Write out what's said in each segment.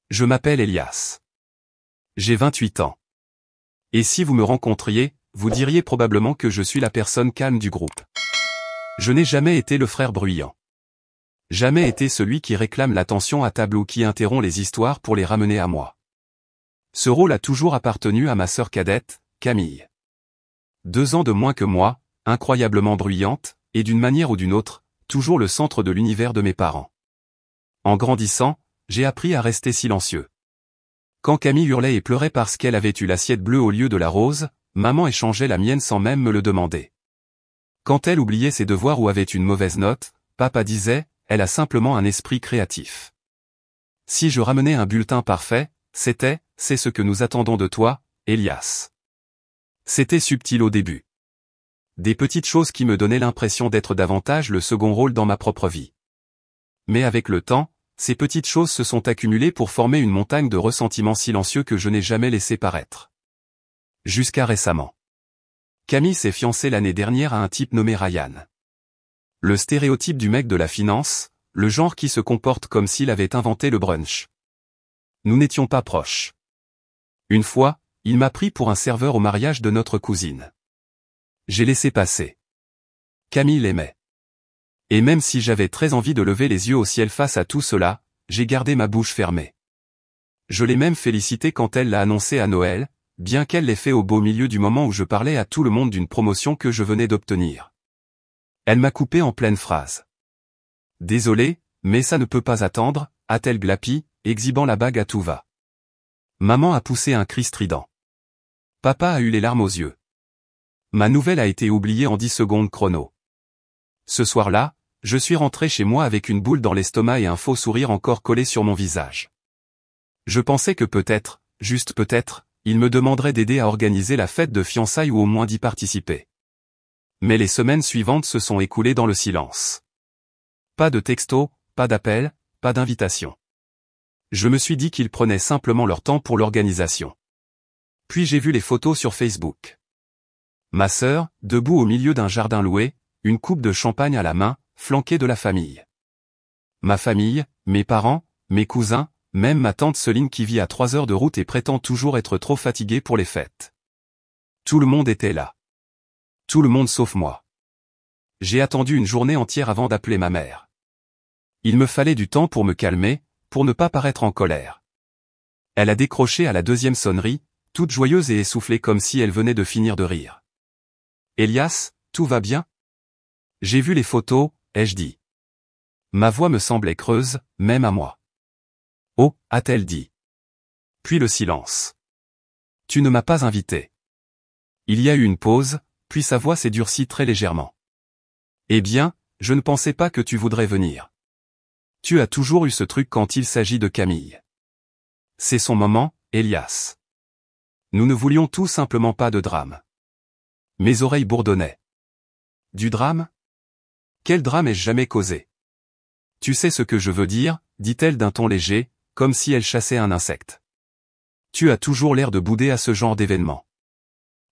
Je m'appelle Elias. J'ai 28 ans. Et si vous me rencontriez, vous diriez probablement que je suis la personne calme du groupe. Je n'ai jamais été le frère bruyant. Jamais été celui qui réclame l'attention à table ou qui interrompt les histoires pour les ramener à moi. Ce rôle a toujours appartenu à ma sœur cadette, Camille. 2 ans de moins que moi, incroyablement bruyante, et d'une manière ou d'une autre, toujours le centre de l'univers de mes parents. En grandissant, j'ai appris à rester silencieux. Quand Camille hurlait et pleurait parce qu'elle avait eu l'assiette bleue au lieu de la rose, maman échangeait la mienne sans même me le demander. Quand elle oubliait ses devoirs ou avait une mauvaise note, papa disait, elle a simplement un esprit créatif. Si je ramenais un bulletin parfait, c'est ce que nous attendons de toi, Elias. C'était subtil au début. Des petites choses qui me donnaient l'impression d'être davantage le second rôle dans ma propre vie. Mais avec le temps, ces petites choses se sont accumulées pour former une montagne de ressentiments silencieux que je n'ai jamais laissé paraître. Jusqu'à récemment. Camille s'est fiancée l'année dernière à un type nommé Ryan. Le stéréotype du mec de la finance, le genre qui se comporte comme s'il avait inventé le brunch. Nous n'étions pas proches. Une fois, il m'a pris pour un serveur au mariage de notre cousine. J'ai laissé passer. Camille l'aimait. Et même si j'avais très envie de lever les yeux au ciel face à tout cela, j'ai gardé ma bouche fermée. Je l'ai même félicitée quand elle l'a annoncé à Noël, bien qu'elle l'ait fait au beau milieu du moment où je parlais à tout le monde d'une promotion que je venais d'obtenir. Elle m'a coupé en pleine phrase. Désolé, mais ça ne peut pas attendre, a-t-elle glapi, exhibant la bague à tout va. Maman a poussé un cri strident. Papa a eu les larmes aux yeux. Ma nouvelle a été oubliée en 10 secondes chrono. Ce soir-là, je suis rentré chez moi avec une boule dans l'estomac et un faux sourire encore collé sur mon visage. Je pensais que peut-être, juste peut-être, il me demanderait d'aider à organiser la fête de fiançailles ou au moins d'y participer. Mais les semaines suivantes se sont écoulées dans le silence. Pas de texto, pas d'appel, pas d'invitation. Je me suis dit qu'ils prenaient simplement leur temps pour l'organisation. Puis j'ai vu les photos sur Facebook. Ma sœur, debout au milieu d'un jardin loué, une coupe de champagne à la main, flanquée de la famille. Ma famille, mes parents, mes cousins, même ma tante Céline qui vit à 3 heures de route et prétend toujours être trop fatiguée pour les fêtes. Tout le monde était là. Tout le monde sauf moi. J'ai attendu une journée entière avant d'appeler ma mère. Il me fallait du temps pour me calmer, pour ne pas paraître en colère. Elle a décroché à la 2e sonnerie, toute joyeuse et essoufflée comme si elle venait de finir de rire. Elias, tout va bien ? J'ai vu les photos, ai-je dit. Ma voix me semblait creuse, même à moi. Oh, a-t-elle dit. Puis le silence. Tu ne m'as pas invité. Il y a eu une pause, puis sa voix s'est durcie très légèrement. Eh bien, je ne pensais pas que tu voudrais venir. Tu as toujours eu ce truc quand il s'agit de Camille. C'est son moment, Elias. Nous ne voulions tout simplement pas de drame. Mes oreilles bourdonnaient. Du drame ? Quel drame ai-je jamais causé ? Tu sais ce que je veux dire, dit-elle d'un ton léger, comme si elle chassait un insecte. Tu as toujours l'air de bouder à ce genre d'événement.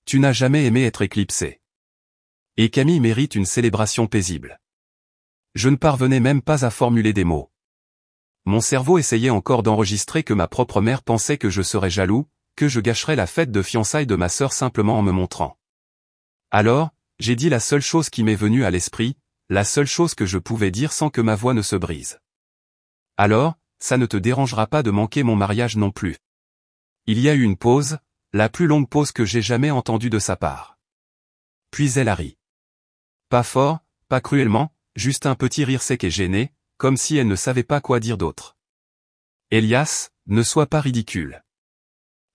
Tu n'as jamais aimé être éclipsé. Et Camille mérite une célébration paisible. Je ne parvenais même pas à formuler des mots. Mon cerveau essayait encore d'enregistrer que ma propre mère pensait que je serais jaloux, que je gâcherais la fête de fiançailles de ma sœur simplement en me montrant. Alors, j'ai dit la seule chose qui m'est venue à l'esprit, la seule chose que je pouvais dire sans que ma voix ne se brise. Alors, ça ne te dérangera pas de manquer mon mariage non plus. Il y a eu une pause, la plus longue pause que j'ai jamais entendue de sa part. Puis elle a ri. Pas fort, pas cruellement, juste un petit rire sec et gêné, comme si elle ne savait pas quoi dire d'autre. Elias, ne sois pas ridicule.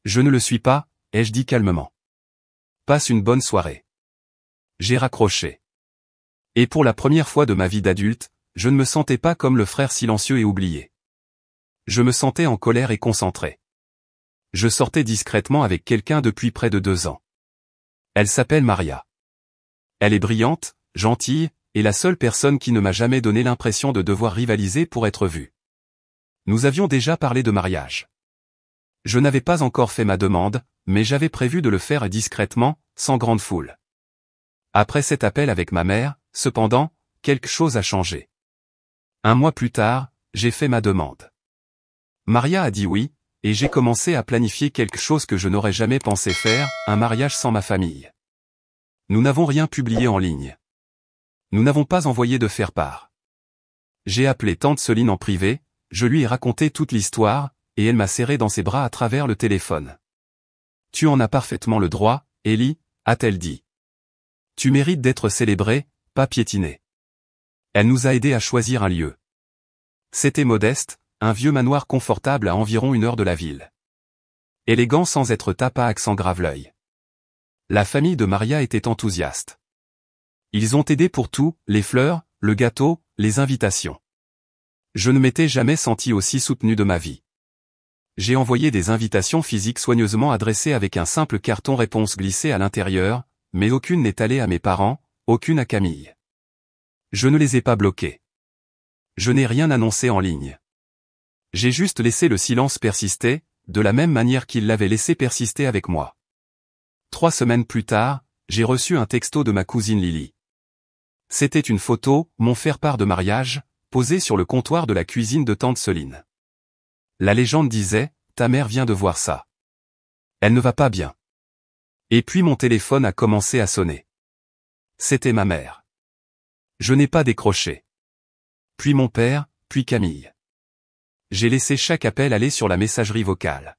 Je ne le suis pas, ai-je dit calmement. Passe une bonne soirée. J'ai raccroché. Et pour la première fois de ma vie d'adulte, je ne me sentais pas comme le frère silencieux et oublié. Je me sentais en colère et concentré. Je sortais discrètement avec quelqu'un depuis près de 2 ans. Elle s'appelle Maria. Elle est brillante, gentille, et la seule personne qui ne m'a jamais donné l'impression de devoir rivaliser pour être vue. Nous avions déjà parlé de mariage. Je n'avais pas encore fait ma demande, mais j'avais prévu de le faire discrètement, sans grande foule. Après cet appel avec ma mère, cependant, quelque chose a changé. 1 mois plus tard, j'ai fait ma demande. Maria a dit oui, et j'ai commencé à planifier quelque chose que je n'aurais jamais pensé faire, un mariage sans ma famille. Nous n'avons rien publié en ligne. Nous n'avons pas envoyé de faire-part. J'ai appelé tante Soline en privé, je lui ai raconté toute l'histoire, et elle m'a serré dans ses bras à travers le téléphone. Tu en as parfaitement le droit, Ellie, a-t-elle dit. Tu mérites d'être célébrée, pas piétinée. Elle nous a aidés à choisir un lieu. C'était modeste, un vieux manoir confortable à environ 1 heure de la ville. Élégant sans être tapa accent grave l'œil. La famille de Maria était enthousiaste. Ils ont aidé pour tout, les fleurs, le gâteau, les invitations. Je ne m'étais jamais senti aussi soutenu de ma vie. J'ai envoyé des invitations physiques soigneusement adressées avec un simple carton réponse glissé à l'intérieur, mais aucune n'est allée à mes parents, aucune à Camille. Je ne les ai pas bloquées. Je n'ai rien annoncé en ligne. J'ai juste laissé le silence persister, de la même manière qu'il l'avait laissé persister avec moi. 3 semaines plus tard, j'ai reçu un texto de ma cousine Lily. C'était une photo, mon faire-part de mariage, posée sur le comptoir de la cuisine de tante Soline. La légende disait, ta mère vient de voir ça. Elle ne va pas bien. Et puis mon téléphone a commencé à sonner. C'était ma mère. Je n'ai pas décroché. Puis mon père, puis Camille. J'ai laissé chaque appel aller sur la messagerie vocale.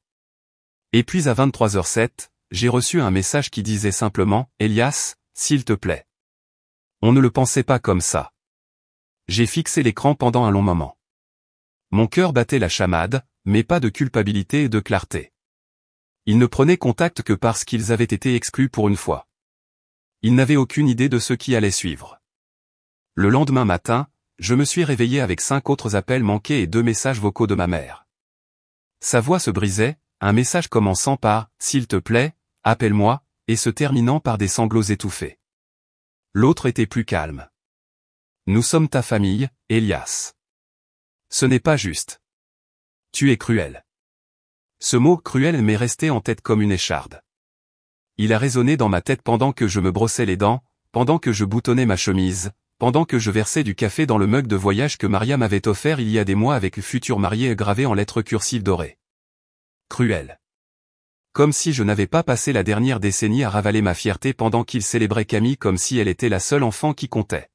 Et puis à 23h07, j'ai reçu un message qui disait simplement, Elias, s'il te plaît. On ne le pensait pas comme ça. J'ai fixé l'écran pendant un long moment. Mon cœur battait la chamade, mais pas de culpabilité et de clarté. Ils ne prenaient contact que parce qu'ils avaient été exclus pour une fois. Ils n'avaient aucune idée de ce qui allait suivre. Le lendemain matin, je me suis réveillé avec 5 autres appels manqués et 2 messages vocaux de ma mère. Sa voix se brisait, un message commençant par « S'il te plaît, appelle-moi » et se terminant par des sanglots étouffés. L'autre était plus calme. « Nous sommes ta famille, Elias. Ce n'est pas juste. Tu es cruel. » Ce mot cruel m'est resté en tête comme une écharde. Il a résonné dans ma tête pendant que je me brossais les dents, pendant que je boutonnais ma chemise, pendant que je versais du café dans le mug de voyage que Maria m'avait offert il y a des mois avec le futur marié gravé en lettres cursives dorées. Cruel. Comme si je n'avais pas passé la dernière décennie à ravaler ma fierté pendant qu'il célébrait Camille comme si elle était la seule enfant qui comptait.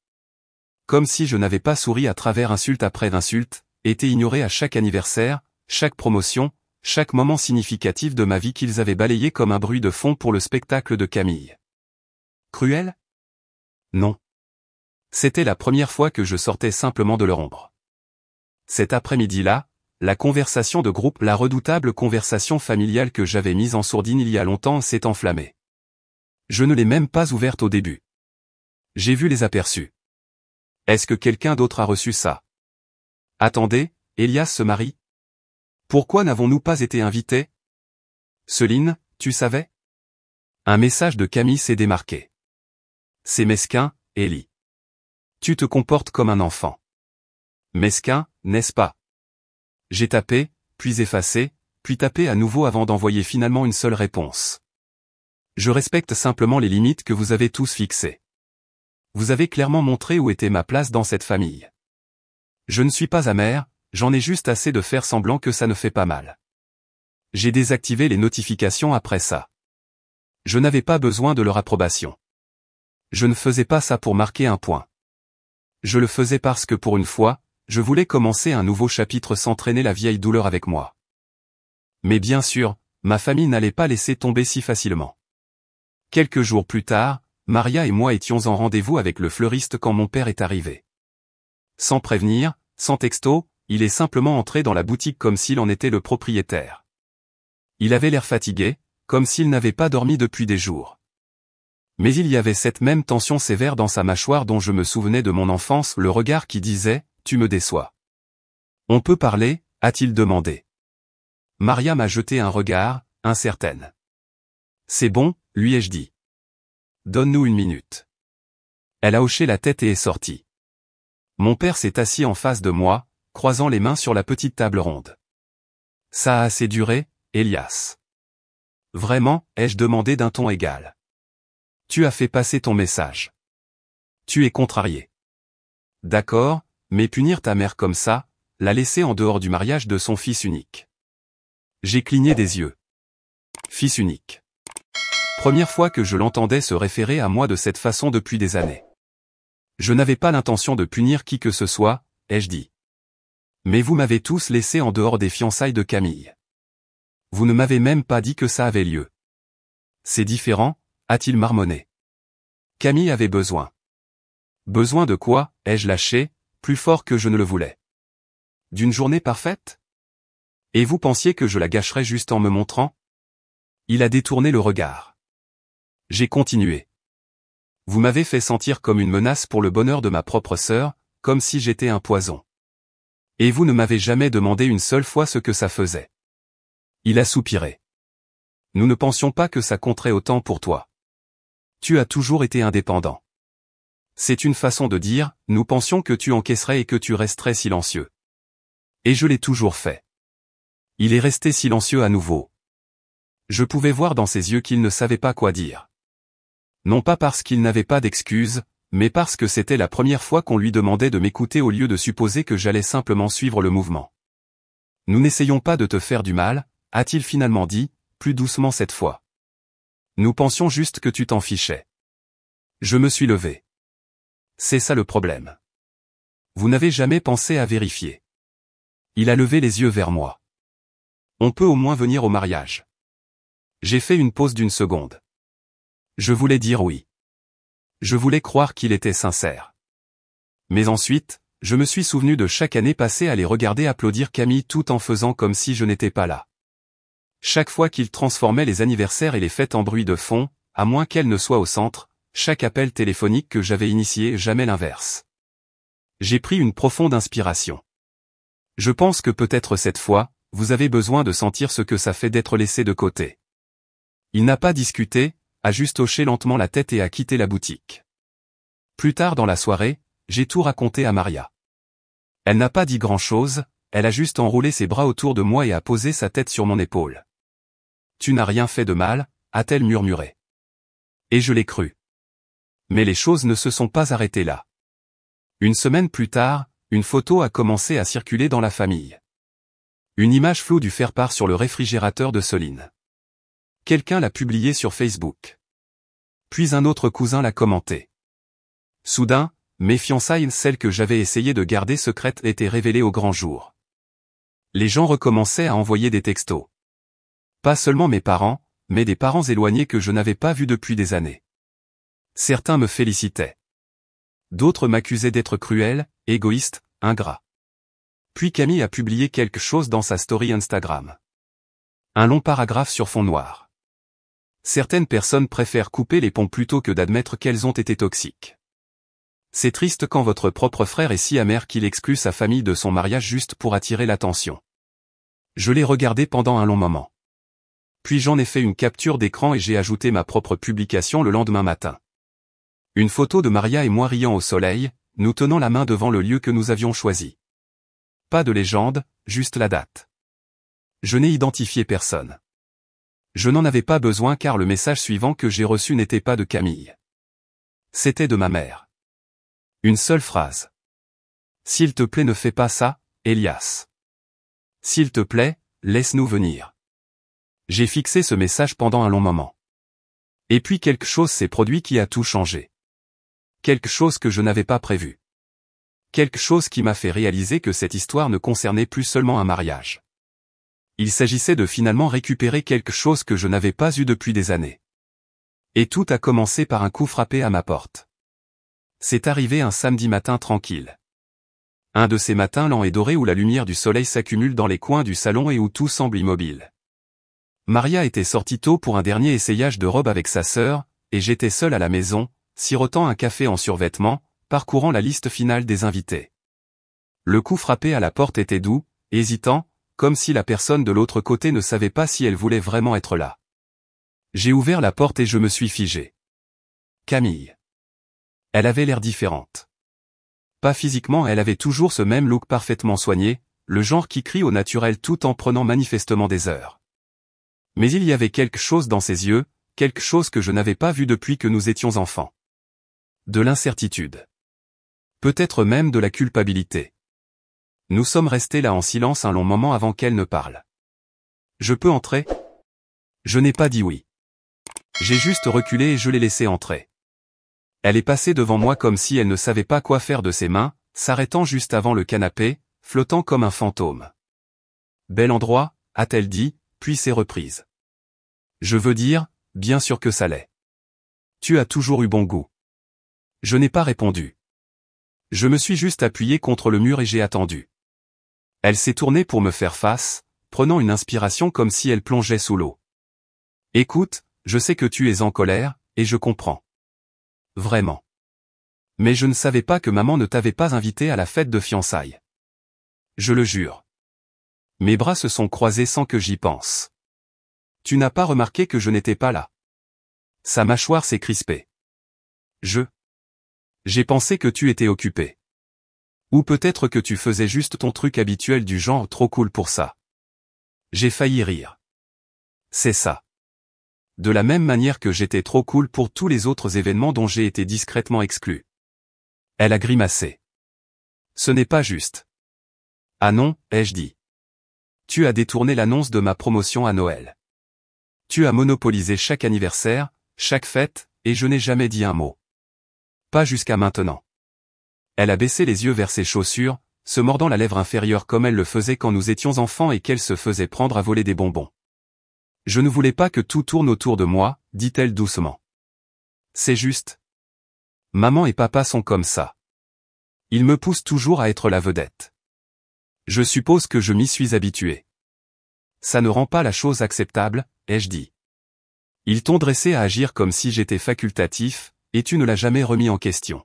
Comme si je n'avais pas souri à travers insulte après insulte, été ignoré à chaque anniversaire, chaque promotion, chaque moment significatif de ma vie qu'ils avaient balayé comme un bruit de fond pour le spectacle de Camille. Cruel ? Non. C'était la première fois que je sortais simplement de leur ombre. Cet après-midi-là, la conversation de groupe, la redoutable conversation familiale que j'avais mise en sourdine il y a longtemps s'est enflammée. Je ne l'ai même pas ouverte au début. J'ai vu les aperçus. Est-ce que quelqu'un d'autre a reçu ça? Attendez, Elias se marie? Pourquoi n'avons-nous pas été invités? Soline, tu savais? Un message de Camille s'est démarqué. C'est mesquin, Ellie. Tu te comportes comme un enfant. Mesquin, n'est-ce pas? J'ai tapé, puis effacé, puis tapé à nouveau avant d'envoyer finalement une seule réponse. Je respecte simplement les limites que vous avez tous fixées. Vous avez clairement montré où était ma place dans cette famille. Je ne suis pas amer, j'en ai juste assez de faire semblant que ça ne fait pas mal. J'ai désactivé les notifications après ça. Je n'avais pas besoin de leur approbation. Je ne faisais pas ça pour marquer un point. Je le faisais parce que pour une fois, je voulais commencer un nouveau chapitre sans traîner la vieille douleur avec moi. Mais bien sûr, ma famille n'allait pas laisser tomber si facilement. Quelques jours plus tard, Maria et moi étions en rendez-vous avec le fleuriste quand mon père est arrivé. Sans prévenir, sans texto, il est simplement entré dans la boutique comme s'il en était le propriétaire. Il avait l'air fatigué, comme s'il n'avait pas dormi depuis des jours. Mais il y avait cette même tension sévère dans sa mâchoire dont je me souvenais de mon enfance, le regard qui disait « Tu me déçois ». « On peut parler ?» a-t-il demandé. Maria m'a jeté un regard, incertaine. « C'est bon », lui ai-je dit. « Donne-nous 1 minute. » Elle a hoché la tête et est sortie. Mon père s'est assis en face de moi, croisant les mains sur la petite table ronde. « Ça a assez duré, Elias. » « Vraiment ?» ai-je demandé d'un ton égal. « Tu as fait passer ton message. Tu es contrarié. » « D'accord, mais punir ta mère comme ça, la laisser en dehors du mariage de son fils unique. J'ai cligné des yeux. Fils unique. Première fois que je l'entendais se référer à moi de cette façon depuis des années. Je n'avais pas l'intention de punir qui que ce soit, ai-je dit. Mais vous m'avez tous laissé en dehors des fiançailles de Camille. Vous ne m'avez même pas dit que ça avait lieu. C'est différent, a-t-il marmonné. Camille avait besoin. Besoin de quoi, ai-je lâché, plus fort que je ne le voulais. D'une journée parfaite? Et vous pensiez que je la gâcherais juste en me montrant? Il a détourné le regard. J'ai continué. Vous m'avez fait sentir comme une menace pour le bonheur de ma propre sœur, comme si j'étais un poison. Et vous ne m'avez jamais demandé une seule fois ce que ça faisait. Il a soupiré. Nous ne pensions pas que ça compterait autant pour toi. Tu as toujours été indépendant. C'est une façon de dire, nous pensions que tu encaisserais et que tu resterais silencieux. Et je l'ai toujours fait. Il est resté silencieux à nouveau. Je pouvais voir dans ses yeux qu'il ne savait pas quoi dire. Non pas parce qu'il n'avait pas d'excuses, mais parce que c'était la première fois qu'on lui demandait de m'écouter au lieu de supposer que j'allais simplement suivre le mouvement. Nous n'essayons pas de te faire du mal, a-t-il finalement dit, plus doucement cette fois. Nous pensions juste que tu t'en fichais. Je me suis levé. C'est ça le problème. Vous n'avez jamais pensé à vérifier. Il a levé les yeux vers moi. On peut au moins venir au mariage. J'ai fait une pause d'une seconde. Je voulais dire oui. Je voulais croire qu'il était sincère. Mais ensuite, je me suis souvenu de chaque année passée à les regarder applaudir Camille tout en faisant comme si je n'étais pas là. Chaque fois qu'il transformait les anniversaires et les fêtes en bruit de fond, à moins qu'elle ne soit au centre, chaque appel téléphonique que j'avais initié, jamais l'inverse. J'ai pris une profonde inspiration. Je pense que peut-être cette fois, vous avez besoin de sentir ce que ça fait d'être laissé de côté. Il n'a pas discuté, a juste hoché lentement la tête et a quitté la boutique. Plus tard dans la soirée, j'ai tout raconté à Maria. Elle n'a pas dit grand-chose, elle a juste enroulé ses bras autour de moi et a posé sa tête sur mon épaule. Tu n'as rien fait de mal, a-t-elle murmuré. Et je l'ai cru. Mais les choses ne se sont pas arrêtées là. Une semaine plus tard, une photo a commencé à circuler dans la famille. Une image floue du faire-part sur le réfrigérateur de Soline. Quelqu'un l'a publiée sur Facebook. Puis un autre cousin l'a commenté. Soudain, mes fiançailles, celles que j'avais essayé de garder secrètes, étaient révélées au grand jour. Les gens recommençaient à envoyer des textos. Pas seulement mes parents, mais des parents éloignés que je n'avais pas vus depuis des années. Certains me félicitaient. D'autres m'accusaient d'être cruel, égoïste, ingrat. Puis Camille a publié quelque chose dans sa story Instagram. Un long paragraphe sur fond noir. Certaines personnes préfèrent couper les ponts plutôt que d'admettre qu'elles ont été toxiques. C'est triste quand votre propre frère est si amer qu'il exclut sa famille de son mariage juste pour attirer l'attention. Je l'ai regardé pendant un long moment. Puis j'en ai fait une capture d'écran et j'ai ajouté ma propre publication le lendemain matin. Une photo de Maria et moi riant au soleil, nous tenant la main devant le lieu que nous avions choisi. Pas de légende, juste la date. Je n'ai identifié personne. Je n'en avais pas besoin car le message suivant que j'ai reçu n'était pas de Camille. C'était de ma mère. Une seule phrase. S'il te plaît, ne fais pas ça, Elias. S'il te plaît, laisse-nous venir. J'ai fixé ce message pendant un long moment. Et puis quelque chose s'est produit qui a tout changé. Quelque chose que je n'avais pas prévu. Quelque chose qui m'a fait réaliser que cette histoire ne concernait plus seulement un mariage. Il s'agissait de finalement récupérer quelque chose que je n'avais pas eu depuis des années. Et tout a commencé par un coup frappé à ma porte. C'est arrivé un samedi matin tranquille. Un de ces matins lents et dorés où la lumière du soleil s'accumule dans les coins du salon et où tout semble immobile. Maria était sortie tôt pour un dernier essayage de robe avec sa sœur, et j'étais seul à la maison, sirotant un café en survêtement, parcourant la liste finale des invités. Le coup frappé à la porte était doux, hésitant, comme si la personne de l'autre côté ne savait pas si elle voulait vraiment être là. J'ai ouvert la porte et je me suis figé. Camille. Elle avait l'air différente. Pas physiquement, elle avait toujours ce même look parfaitement soigné, le genre qui crie au naturel tout en prenant manifestement des heures. Mais il y avait quelque chose dans ses yeux, quelque chose que je n'avais pas vu depuis que nous étions enfants. De l'incertitude. Peut-être même de la culpabilité. Nous sommes restés là en silence un long moment avant qu'elle ne parle. Je peux entrer? Je n'ai pas dit oui. J'ai juste reculé et je l'ai laissée entrer. Elle est passée devant moi comme si elle ne savait pas quoi faire de ses mains, s'arrêtant juste avant le canapé, flottant comme un fantôme. Bel endroit, a-t-elle dit, puis s'est reprise. Je veux dire, bien sûr que ça l'est. Tu as toujours eu bon goût. Je n'ai pas répondu. Je me suis juste appuyé contre le mur et j'ai attendu. Elle s'est tournée pour me faire face, prenant une inspiration comme si elle plongeait sous l'eau. Écoute, je sais que tu es en colère, et je comprends. Vraiment. Mais je ne savais pas que maman ne t'avait pas invité à la fête de fiançailles. Je le jure. Mes bras se sont croisés sans que j'y pense. Tu n'as pas remarqué que je n'étais pas là. Sa mâchoire s'est crispée. J'ai pensé que tu étais occupé. Ou peut-être que tu faisais juste ton truc habituel du genre trop cool pour ça. J'ai failli rire. C'est ça. De la même manière que j'étais trop cool pour tous les autres événements dont j'ai été discrètement exclu. Elle a grimacé. Ce n'est pas juste. Ah non, ai-je dit. Tu as détourné l'annonce de ma promotion à Noël. Tu as monopolisé chaque anniversaire, chaque fête, et je n'ai jamais dit un mot. Pas jusqu'à maintenant. Elle a baissé les yeux vers ses chaussures, se mordant la lèvre inférieure comme elle le faisait quand nous étions enfants et qu'elle se faisait prendre à voler des bonbons. Je ne voulais pas que tout tourne autour de moi, dit-elle doucement. C'est juste. Maman et papa sont comme ça. Ils me poussent toujours à être la vedette. Je suppose que je m'y suis habitué. Ça ne rend pas la chose acceptable, ai-je dit. Ils t'ont dressé à agir comme si j'étais facultatif, et tu ne l'as jamais remis en question.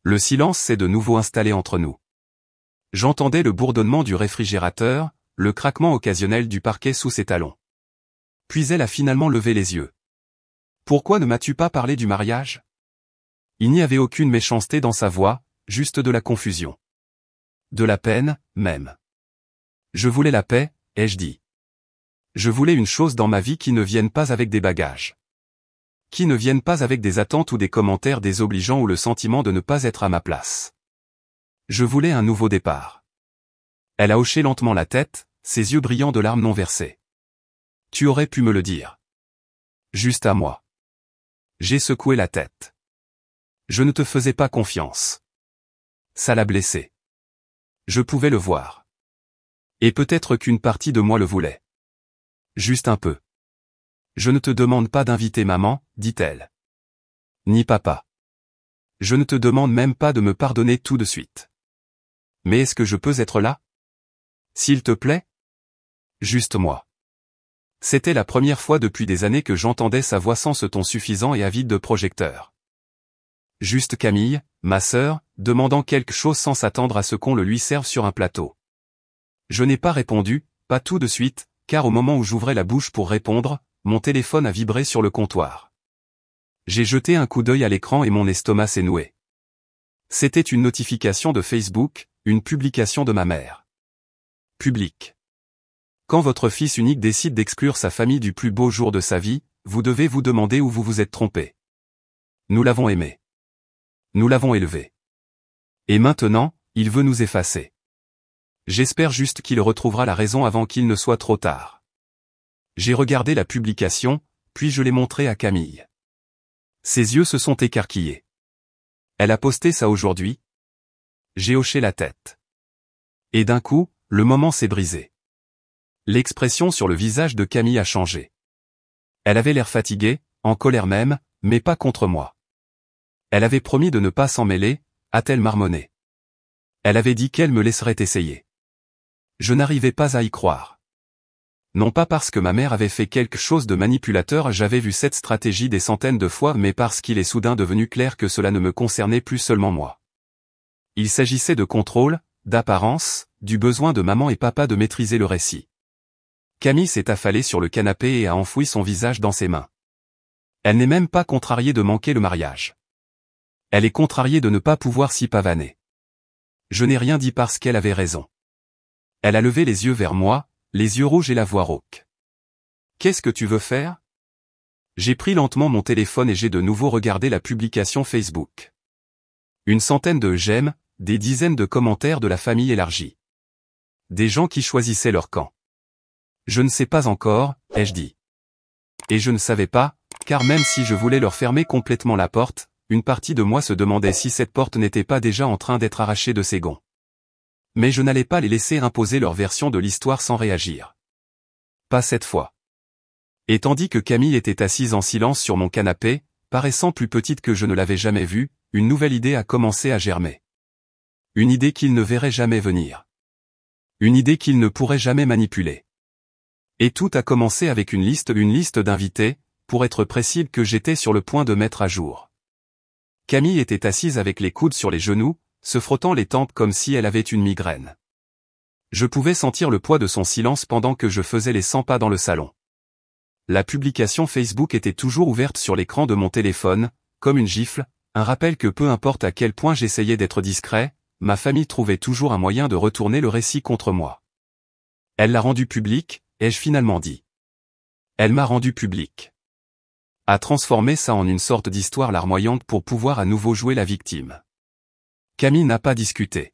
Le silence s'est de nouveau installé entre nous. J'entendais le bourdonnement du réfrigérateur, le craquement occasionnel du parquet sous ses talons. Puis elle a finalement levé les yeux. Pourquoi ne m'as-tu pas parlé du mariage? Il n'y avait aucune méchanceté dans sa voix, juste de la confusion. De la peine, même. Je voulais la paix, ai-je dit. Je voulais une chose dans ma vie qui ne vienne pas avec des bagages. Qui ne vienne pas avec des attentes ou des commentaires désobligeants ou le sentiment de ne pas être à ma place. Je voulais un nouveau départ. Elle a hoché lentement la tête, ses yeux brillants de larmes non versées. Tu aurais pu me le dire. Juste à moi. J'ai secoué la tête. Je ne te faisais pas confiance. Ça l'a blessé. Je pouvais le voir. Et peut-être qu'une partie de moi le voulait. Juste un peu. Je ne te demande pas d'inviter maman, dit-elle. Ni papa. Je ne te demande même pas de me pardonner tout de suite. Mais est-ce que je peux être là? S'il te plaît? Juste moi. C'était la première fois depuis des années que j'entendais sa voix sans ce ton suffisant et avide de projecteur. Juste Camille, ma sœur, demandant quelque chose sans s'attendre à ce qu'on le lui serve sur un plateau. Je n'ai pas répondu, pas tout de suite, car au moment où j'ouvrais la bouche pour répondre, mon téléphone a vibré sur le comptoir. J'ai jeté un coup d'œil à l'écran et mon estomac s'est noué. C'était une notification de Facebook, une publication de ma mère. Public. Quand votre fils unique décide d'exclure sa famille du plus beau jour de sa vie, vous devez vous demander où vous vous êtes trompé. Nous l'avons aimé. Nous l'avons élevé. Et maintenant, il veut nous effacer. J'espère juste qu'il retrouvera la raison avant qu'il ne soit trop tard. J'ai regardé la publication, puis je l'ai montrée à Camille. Ses yeux se sont écarquillés. Elle a posté ça aujourd'hui? J'ai hoché la tête. Et d'un coup, le moment s'est brisé. L'expression sur le visage de Camille a changé. Elle avait l'air fatiguée, en colère même, mais pas contre moi. Elle avait promis de ne pas s'en mêler, a-t-elle marmonné. Elle avait dit qu'elle me laisserait essayer. Je n'arrivais pas à y croire. Non pas parce que ma mère avait fait quelque chose de manipulateur, j'avais vu cette stratégie des centaines de fois, mais parce qu'il est soudain devenu clair que cela ne me concernait plus seulement moi. Il s'agissait de contrôle, d'apparence, du besoin de maman et papa de maîtriser le récit. Camille s'est affalée sur le canapé et a enfoui son visage dans ses mains. Elle n'est même pas contrariée de manquer le mariage. Elle est contrariée de ne pas pouvoir s'y pavaner. Je n'ai rien dit parce qu'elle avait raison. Elle a levé les yeux vers moi, les yeux rouges et la voix rauque. Qu'est-ce que tu veux faire? J'ai pris lentement mon téléphone et j'ai de nouveau regardé la publication Facebook. Une centaine de j'aime, des dizaines de commentaires de la famille élargie. Des gens qui choisissaient leur camp. Je ne sais pas encore, ai-je dit. Et je ne savais pas, car même si je voulais leur fermer complètement la porte, une partie de moi se demandait si cette porte n'était pas déjà en train d'être arrachée de ses gonds. Mais je n'allais pas les laisser imposer leur version de l'histoire sans réagir. Pas cette fois. Et tandis que Camille était assise en silence sur mon canapé, paraissant plus petite que je ne l'avais jamais vue, une nouvelle idée a commencé à germer. Une idée qu'il ne verrait jamais venir. Une idée qu'il ne pourrait jamais manipuler. Et tout a commencé avec une liste d'invités, pour être précis que j'étais sur le point de mettre à jour. Camille était assise avec les coudes sur les genoux, se frottant les tempes comme si elle avait une migraine. Je pouvais sentir le poids de son silence pendant que je faisais les 100 pas dans le salon. La publication Facebook était toujours ouverte sur l'écran de mon téléphone, comme une gifle, un rappel que peu importe à quel point j'essayais d'être discret, ma famille trouvait toujours un moyen de retourner le récit contre moi. Elle l'a rendu public, ai-je finalement dit. Elle m'a rendu public. A transformé ça en une sorte d'histoire larmoyante pour pouvoir à nouveau jouer la victime. Camille n'a pas discuté.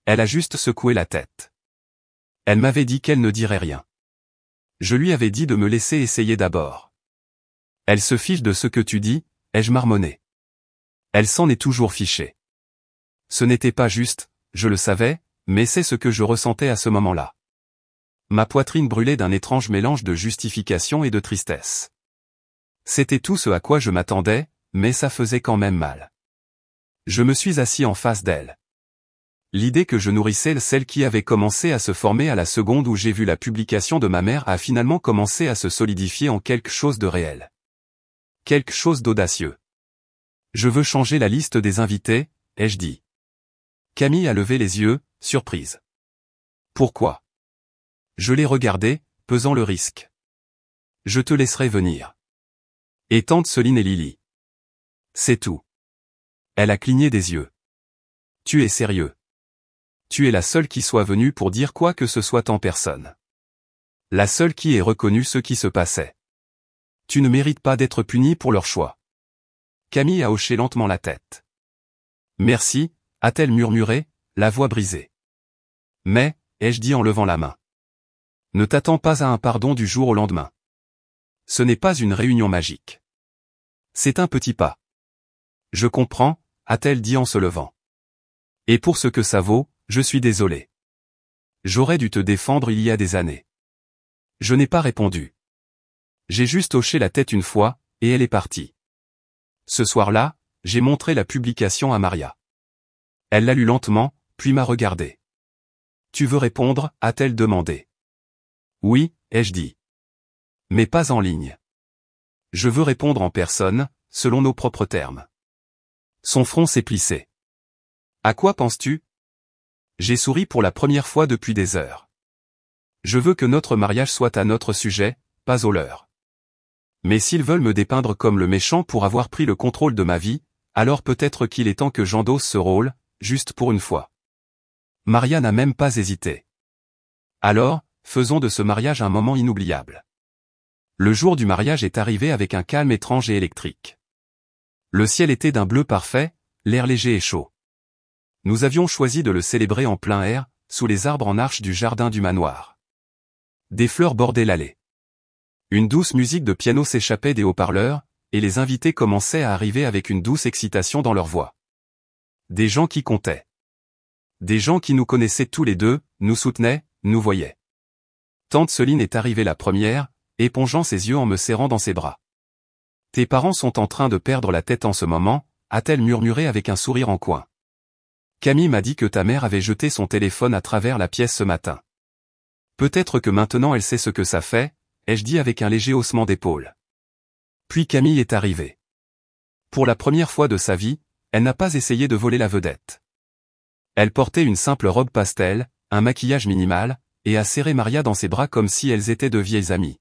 Elle a juste secoué la tête. Elle m'avait dit qu'elle ne dirait rien. Je lui avais dit de me laisser essayer d'abord. Elle se fiche de ce que tu dis, ai-je marmonné. Elle s'en est toujours fichée. Ce n'était pas juste, je le savais, mais c'est ce que je ressentais à ce moment-là. Ma poitrine brûlait d'un étrange mélange de justification et de tristesse. C'était tout ce à quoi je m'attendais, mais ça faisait quand même mal. Je me suis assis en face d'elle. L'idée que je nourrissais, celle qui avait commencé à se former à la seconde où j'ai vu la publication de ma mère, a finalement commencé à se solidifier en quelque chose de réel. Quelque chose d'audacieux. Je veux changer la liste des invités, ai-je dit. Camille a levé les yeux, surprise. Pourquoi? Je l'ai regardé, pesant le risque. Je te laisserai venir. Et tante Soline et Lily. C'est tout. Elle a cligné des yeux. Tu es sérieux? Tu es la seule qui soit venue pour dire quoi que ce soit en personne. La seule qui ait reconnu ce qui se passait. Tu ne mérites pas d'être punie pour leur choix. Camille a hoché lentement la tête. Merci, a-t-elle murmuré, la voix brisée. Mais, ai-je dit en levant la main. Ne t'attends pas à un pardon du jour au lendemain. Ce n'est pas une réunion magique. C'est un petit pas. Je comprends, a-t-elle dit en se levant. Et pour ce que ça vaut, je suis désolé. J'aurais dû te défendre il y a des années. Je n'ai pas répondu. J'ai juste hoché la tête une fois, et elle est partie. Ce soir-là, j'ai montré la publication à Maria. Elle l'a lue lentement, puis m'a regardé. Tu veux répondre, a-t-elle demandé. Oui, ai-je dit. Mais pas en ligne. Je veux répondre en personne, selon nos propres termes. Son front s'est plissé. À quoi penses-tu? J'ai souri pour la première fois depuis des heures. Je veux que notre mariage soit à notre sujet, pas au leur. Mais s'ils veulent me dépeindre comme le méchant pour avoir pris le contrôle de ma vie, alors peut-être qu'il est temps que j'endosse ce rôle, juste pour une fois. Maria n'a même pas hésité. Alors, faisons de ce mariage un moment inoubliable. Le jour du mariage est arrivé avec un calme étrange et électrique. Le ciel était d'un bleu parfait, l'air léger et chaud. Nous avions choisi de le célébrer en plein air, sous les arbres en arche du jardin du manoir. Des fleurs bordaient l'allée. Une douce musique de piano s'échappait des haut-parleurs, et les invités commençaient à arriver avec une douce excitation dans leur voix. Des gens qui comptaient. Des gens qui nous connaissaient tous les deux, nous soutenaient, nous voyaient. Tante Soline est arrivée la première, épongeant ses yeux en me serrant dans ses bras. Tes parents sont en train de perdre la tête en ce moment, a-t-elle murmuré avec un sourire en coin. Camille m'a dit que ta mère avait jeté son téléphone à travers la pièce ce matin. Peut-être que maintenant elle sait ce que ça fait, ai-je dit avec un léger haussement d'épaule. Puis Camille est arrivée. Pour la première fois de sa vie, elle n'a pas essayé de voler la vedette. Elle portait une simple robe pastel, un maquillage minimal, et a serré Maria dans ses bras comme si elles étaient de vieilles amies.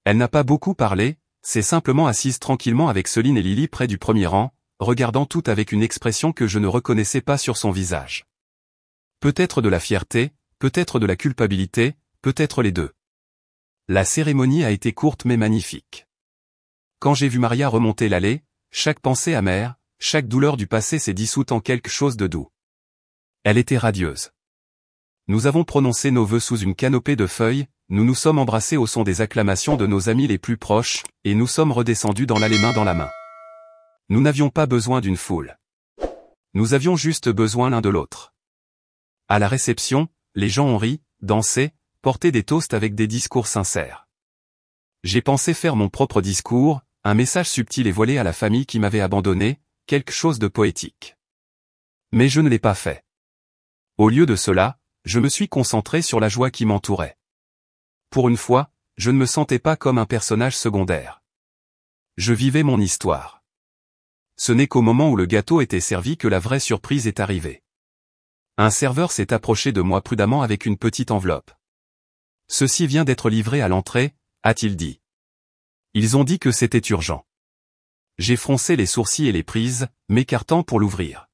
Elle n'a pas beaucoup parlé, s'est simplement assise tranquillement avec Soline et Lily près du premier rang, regardant tout avec une expression que je ne reconnaissais pas sur son visage. Peut-être de la fierté, peut-être de la culpabilité, peut-être les deux. La cérémonie a été courte mais magnifique. Quand j'ai vu Maria remonter l'allée, chaque pensée amère, chaque douleur du passé s'est dissoute en quelque chose de doux. Elle était radieuse. Nous avons prononcé nos vœux sous une canopée de feuilles, nous nous sommes embrassés au son des acclamations de nos amis les plus proches, et nous sommes redescendus dans l'allée main dans la main. Nous n'avions pas besoin d'une foule. Nous avions juste besoin l'un de l'autre. À la réception, les gens ont ri, dansé, porté des toasts avec des discours sincères. J'ai pensé faire mon propre discours, un message subtil et voilé à la famille qui m'avait abandonné, quelque chose de poétique. Mais je ne l'ai pas fait. Au lieu de cela, je me suis concentré sur la joie qui m'entourait. Pour une fois, je ne me sentais pas comme un personnage secondaire. Je vivais mon histoire. Ce n'est qu'au moment où le gâteau était servi que la vraie surprise est arrivée. Un serveur s'est approché de moi prudemment avec une petite enveloppe. « Ceci vient d'être livré à l'entrée », a-t-il dit. Ils ont dit que c'était urgent. J'ai froncé les sourcils et les prises, m'écartant pour l'ouvrir.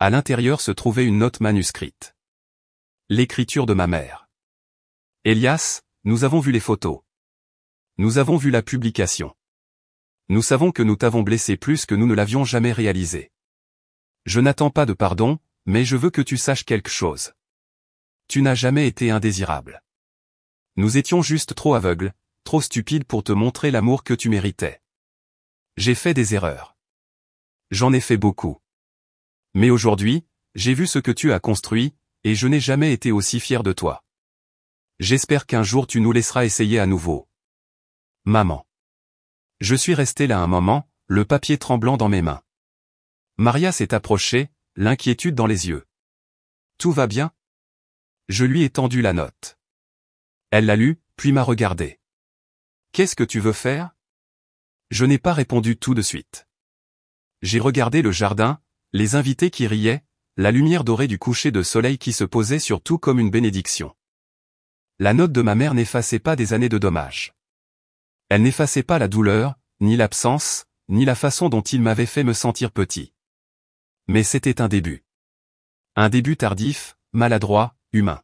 À l'intérieur se trouvait une note manuscrite. L'écriture de ma mère. « Elias, nous avons vu les photos. Nous avons vu la publication. Nous savons que nous t'avons blessé plus que nous ne l'avions jamais réalisé. Je n'attends pas de pardon, mais je veux que tu saches quelque chose. Tu n'as jamais été indésirable. Nous étions juste trop aveugles, trop stupides pour te montrer l'amour que tu méritais. J'ai fait des erreurs. J'en ai fait beaucoup. Mais aujourd'hui, j'ai vu ce que tu as construit, et je n'ai jamais été aussi fier de toi. J'espère qu'un jour tu nous laisseras essayer à nouveau. Maman. Je suis resté là un moment, le papier tremblant dans mes mains. Maria s'est approchée, l'inquiétude dans les yeux. Tout va bien? Je lui ai tendu la note. Elle l'a lue, puis m'a regardé. Qu'est-ce que tu veux faire? Je n'ai pas répondu tout de suite. J'ai regardé le jardin, les invités qui riaient, la lumière dorée du coucher de soleil qui se posait sur tout comme une bénédiction. La note de ma mère n'effaçait pas des années de dommages. Elle n'effaçait pas la douleur, ni l'absence, ni la façon dont il m'avait fait me sentir petit. Mais c'était un début. Un début tardif, maladroit, humain.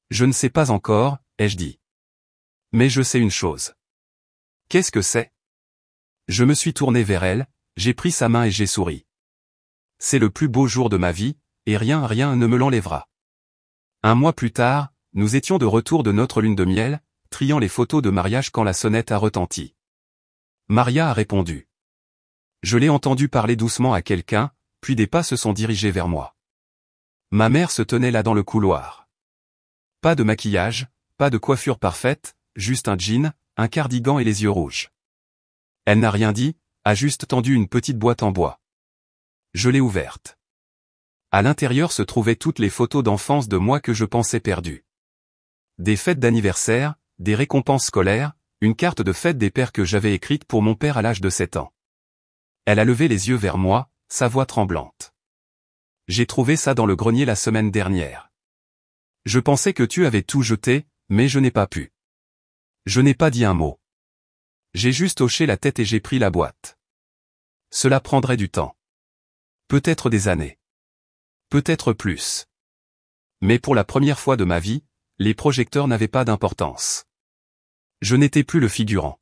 Je ne sais pas encore, ai-je dit. Mais je sais une chose. Qu'est-ce que c'est? Je me suis tourné vers elle, j'ai pris sa main et j'ai souri. C'est le plus beau jour de ma vie, et rien ne me l'enlèvera. Un mois plus tard, nous étions de retour de notre lune de miel, triant les photos de mariage quand la sonnette a retenti. Maria a répondu. Je l'ai entendu parler doucement à quelqu'un, puis des pas se sont dirigés vers moi. Ma mère se tenait là dans le couloir. Pas de maquillage, pas de coiffure parfaite, juste un jean, un cardigan et les yeux rouges. Elle n'a rien dit, a juste tendu une petite boîte en bois. Je l'ai ouverte. À l'intérieur se trouvaient toutes les photos d'enfance de moi que je pensais perdues. Des fêtes d'anniversaire, des récompenses scolaires, une carte de fête des pères que j'avais écrite pour mon père à l'âge de 7 ans. Elle a levé les yeux vers moi, sa voix tremblante. J'ai trouvé ça dans le grenier la semaine dernière. Je pensais que tu avais tout jeté, mais je n'ai pas pu. Je n'ai pas dit un mot. J'ai juste hoché la tête et j'ai pris la boîte. Cela prendrait du temps. Peut-être des années. Peut-être plus. Mais pour la première fois de ma vie, les projecteurs n'avaient pas d'importance. Je n'étais plus le figurant.